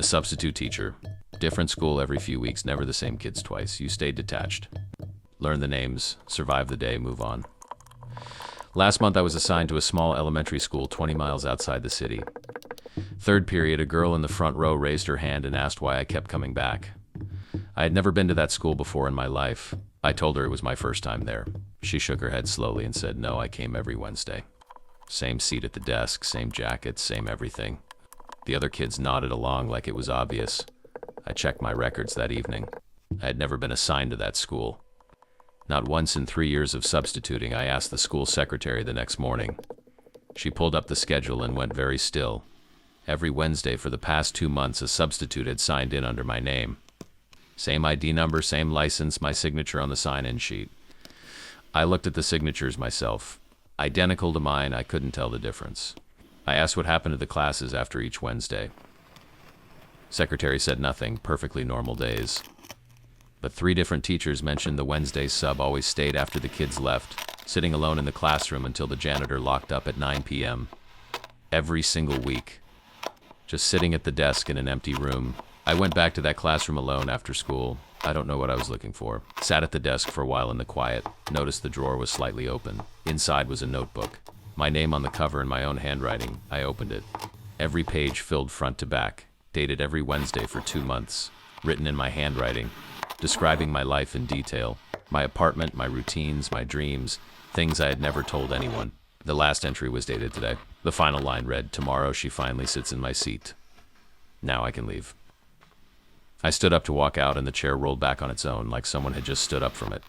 A substitute teacher. Different school every few weeks, never the same kids twice. You stayed detached. Learn the names, survive the day, move on. Last month I was assigned to a small elementary school 20 miles outside the city. Third period, a girl in the front row raised her hand and asked why I kept coming back. I had never been to that school before in my life. I told her it was my first time there. She shook her head slowly and said, "No, I came every Wednesday." Same seat at the desk, same jacket, same everything. The other kids nodded along like it was obvious. I checked my records that evening. I had never been assigned to that school. Not once in 3 years of substituting. I asked the school secretary the next morning. She pulled up the schedule and went very still. Every Wednesday for the past 2 months, a substitute had signed in under my name. Same ID number, same license, my signature on the sign-in sheet. I looked at the signatures myself. Identical to mine, I couldn't tell the difference. I asked what happened to the classes after each Wednesday. Secretary said nothing, perfectly normal days. But 3 different teachers mentioned the Wednesday sub always stayed after the kids left, sitting alone in the classroom until the janitor locked up at 9 p.m. Every single week. Just sitting at the desk in an empty room. I went back to that classroom alone after school. I don't know what I was looking for. Sat at the desk for a while in the quiet, noticed the drawer was slightly open. Inside was a notebook. My name on the cover in my own handwriting. I opened it. Every page filled front to back, dated every Wednesday for 2 months, written in my handwriting, describing my life in detail, my apartment, my routines, my dreams, things I had never told anyone. The last entry was dated today. The final line read, "Tomorrow she finally sits in my seat. Now I can leave." I stood up to walk out and the chair rolled back on its own like someone had just stood up from it.